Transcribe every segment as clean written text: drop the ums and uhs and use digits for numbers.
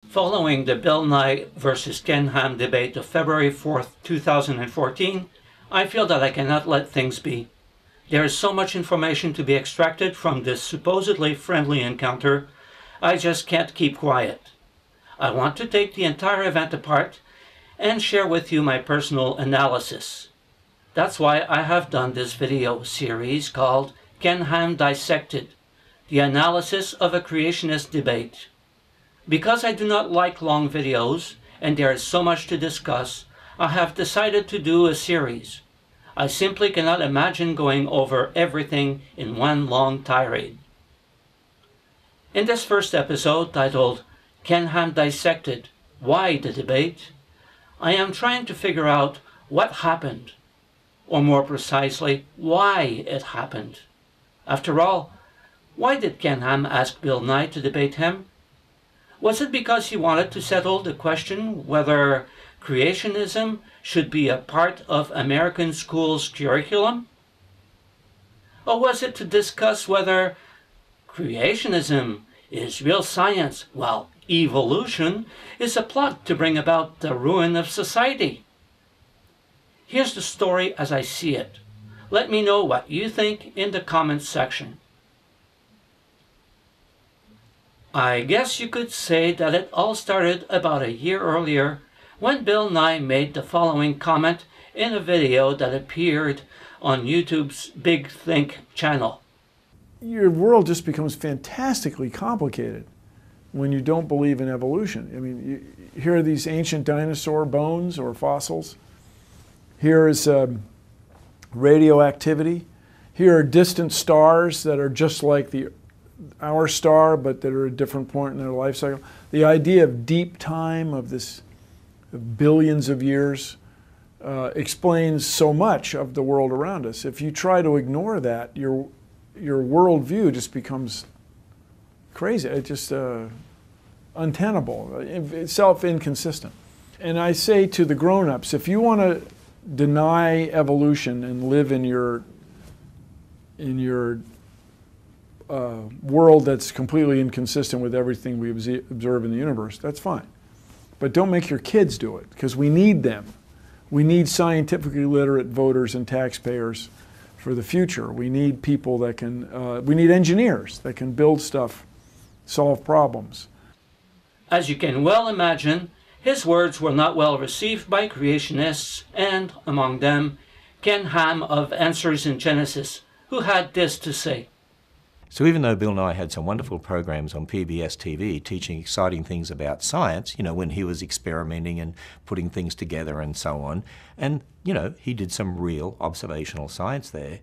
Following the Bill Nye versus Ken Ham debate of February 4th, 2014, I feel that I cannot let things be. There is so much information to be extracted from this supposedly friendly encounter, I just can't keep quiet. I want to take the entire event apart and share with you my personal analysis. That's why I have done this video series called Ken Ham Dissected, the analysis of a creationist debate. Because I do not like long videos, and there is so much to discuss, I have decided to do a series. I simply cannot imagine going over everything in one long tirade. In this first episode, titled Ken Ham Dissected, Why the Debate?, I am trying to figure out what happened, or more precisely, why it happened. After all, why did Ken Ham ask Bill Nye to debate him? Was it because he wanted to settle the question whether creationism should be a part of American schools' curriculum? Or was it to discuss whether creationism is real science while evolution is a plot to bring about the ruin of society? Here's the story as I see it. Let me know what you think in the comments section. I guess you could say that it all started about a year earlier when Bill Nye made the following comment in a video that appeared on YouTube's Big Think channel. Your world just becomes fantastically complicated when you don't believe in evolution. I mean, here are these ancient dinosaur bones or fossils. Here is radioactivity. Here are distant stars that are just like our star, but that are at a different point in their life cycle. The idea of deep time, of this billions of years, explains so much of the world around us. If you try to ignore that, your worldview just becomes crazy. It's just untenable, self-inconsistent. And I say to the grown-ups, if you want to deny evolution and live in your world that's completely inconsistent with everything we observe in the universe, that's fine. But don't make your kids do it, because we need them. We need scientifically literate voters and taxpayers for the future. We need people that can, we need engineers that can build stuff, solve problems. As you can well imagine, his words were not well received by creationists, and among them, Ken Ham of Answers in Genesis, who had this to say. So even though Bill Nye had some wonderful programs on PBS TV teaching exciting things about science, you know, when he was experimenting and putting things together and so on, and, you know, he did some real observational science there,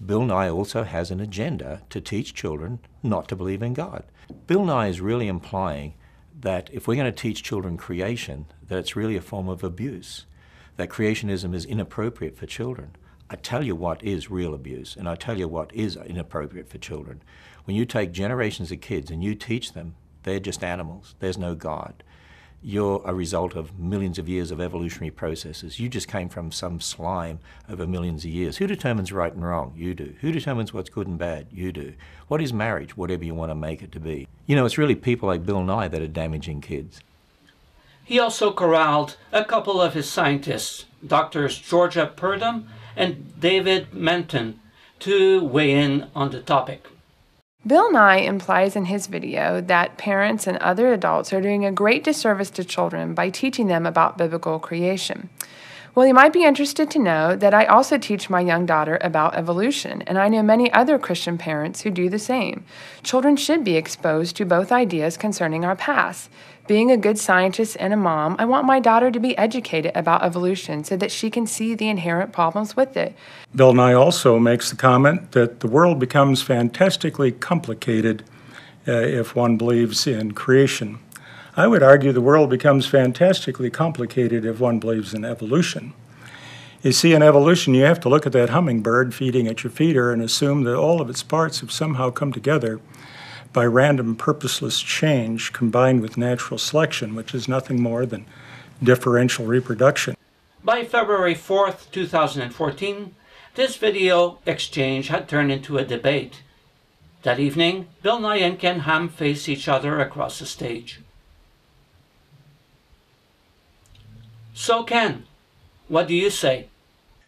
Bill Nye also has an agenda to teach children not to believe in God. Bill Nye is really implying that if we're going to teach children creation, that it's really a form of abuse, that creationism is inappropriate for children. I tell you what is real abuse, and I tell you what is inappropriate for children. When you take generations of kids and you teach them they're just animals, there's no God, you're a result of millions of years of evolutionary processes. You just came from some slime over millions of years. Who determines right and wrong? You do. Who determines what's good and bad? You do. What is marriage? Whatever you want to make it to be. You know, it's really people like Bill Nye that are damaging kids. He also corralled a couple of his scientists, Drs. Georgia Purdom and David Menton, to weigh in on the topic. Bill Nye implies in his video that parents and other adults are doing a great disservice to children by teaching them about biblical creation. Well, you might be interested to know that I also teach my young daughter about evolution, and I know many other Christian parents who do the same. Children should be exposed to both ideas concerning our past. Being a good scientist and a mom, I want my daughter to be educated about evolution so that she can see the inherent problems with it. Bill Nye also makes the comment that the world becomes fantastically complicated if one believes in creation. I would argue the world becomes fantastically complicated if one believes in evolution. You see, in evolution, you have to look at that hummingbird feeding at your feeder and assume that all of its parts have somehow come together by random purposeless change combined with natural selection, which is nothing more than differential reproduction. By February 4th, 2014, this video exchange had turned into a debate. That evening, Bill Nye and Ken Ham faced each other across the stage. So Ken, what do you say?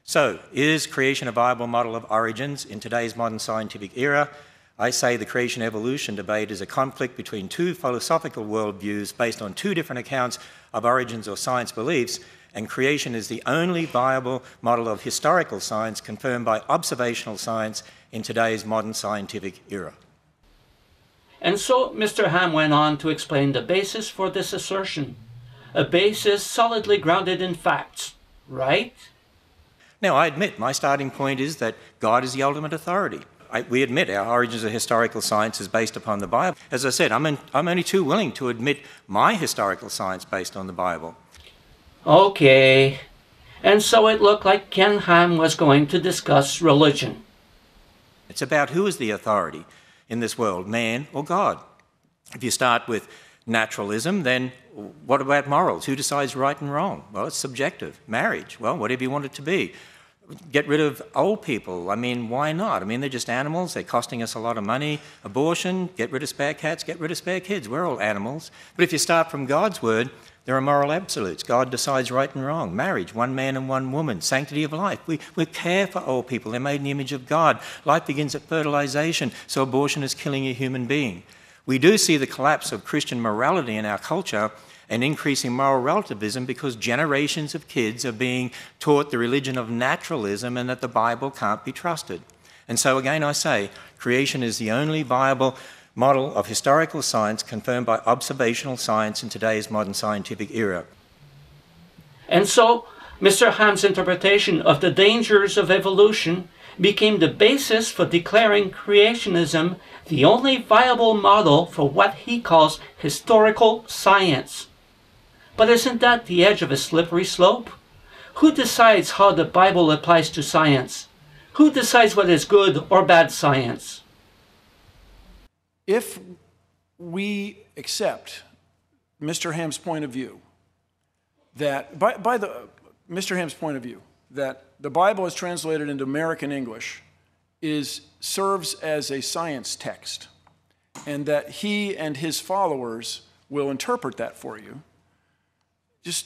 So, is creation a viable model of origins in today's modern scientific era? I say the creation-evolution debate is a conflict between two philosophical worldviews based on two different accounts of origins or science beliefs, and creation is the only viable model of historical science confirmed by observational science in today's modern scientific era. And so Mr. Ham went on to explain the basis for this assertion, a basis solidly grounded in facts, right? Now, I admit my starting point is that God is the ultimate authority. We admit our origins of historical science is based upon the Bible. As I said, I'm only too willing to admit my historical science based on the Bible. Okay. And so it looked like Ken Ham was going to discuss religion. It's about who is the authority in this world, man or God. If you start with naturalism, then what about morals? Who decides right and wrong? Well, it's subjective. Marriage, well, whatever you want it to be. Get rid of old people. I mean, why not? I mean, they're just animals. They're costing us a lot of money. Abortion, get rid of spare cats, get rid of spare kids. We're all animals. But if you start from God's word, there are moral absolutes. God decides right and wrong. Marriage, one man and one woman. Sanctity of life. We care for old people. They're made in the image of God. Life begins at fertilization, so abortion is killing a human being. We do see the collapse of Christian morality in our culture and increasing moral relativism because generations of kids are being taught the religion of naturalism and that the Bible can't be trusted. And so again I say, creation is the only viable model of historical science confirmed by observational science in today's modern scientific era. And so Mr. Ham's interpretation of the dangers of evolution became the basis for declaring creationism the only viable model for what he calls historical science. But isn't that the edge of a slippery slope? Who decides how the Bible applies to science? Who decides what is good or bad science? If we accept Mr. Ham's point of view, that Mr. Ham's point of view, that the Bible is translated into American English serves as a science text, and that he and his followers will interpret that for you,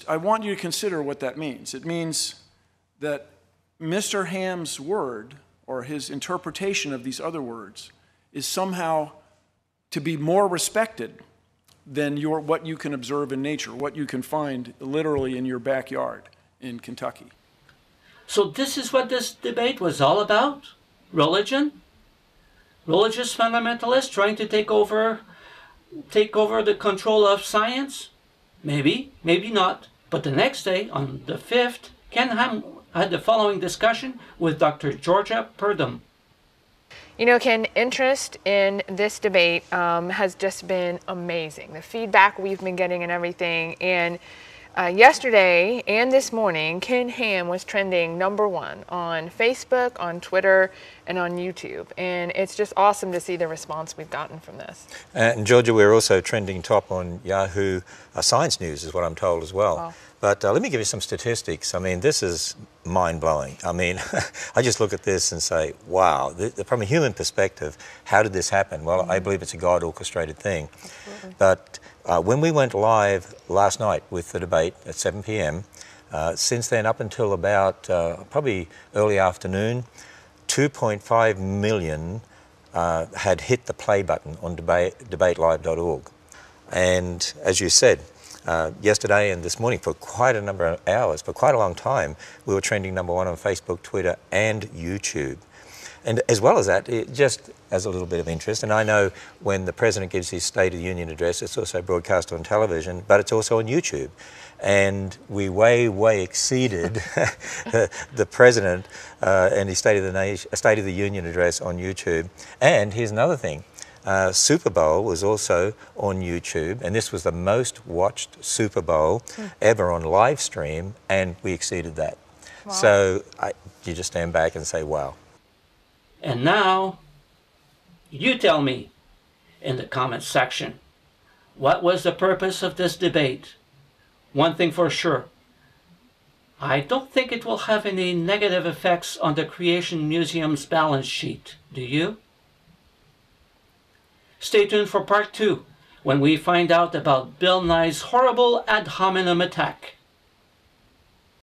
I want you to consider what that means. It means that Mr. Ham's word, or his interpretation of these other words, is somehow to be more respected than what you can observe in nature, what you can find literally in your backyard in Kentucky. So this is what this debate was all about? Religion? Religious fundamentalists trying to take over the control of science? Maybe, maybe not. But the next day, on the 5th, Ken Ham had the following discussion with Dr. Georgia Purdom. You know, Ken, interest in this debate has just been amazing. The feedback we've been getting and everything. And yesterday and this morning, Ken Ham was trending #1 on Facebook, on Twitter, and on YouTube. And it's just awesome to see the response we've gotten from this. And Georgia, we're also trending top on Yahoo Science News, is what I'm told as well. Wow. But let me give you some statistics. I mean, this is mind-blowing. I mean, I just look at this and say, wow, from a human perspective, how did this happen? Well, I believe it's a God-orchestrated thing. Absolutely. But when we went live last night with the debate at 7 p.m., since then up until about probably early afternoon, 2.5 million had hit the play button on debatelive.org. And as you said, yesterday and this morning, for quite a number of hours, for quite a long time, we were trending #1 on Facebook, Twitter, and YouTube. And as well as that, just as a little bit of interest, and I know when the President gives his State of the Union address, it's also broadcast on television, but it's also on YouTube. And we way exceeded the President and his State of the Union address on YouTube. And here's another thing. Super Bowl was also on YouTube, and this was the most watched Super Bowl ever on live stream, and we exceeded that. Wow. So you just stand back and say, wow. And now, you tell me in the comments section, what was the purpose of this debate? One thing for sure, I don't think it will have any negative effects on the Creation Museum's balance sheet, do you? Stay tuned for part 2, when we find out about Bill Nye's horrible ad hominem attack.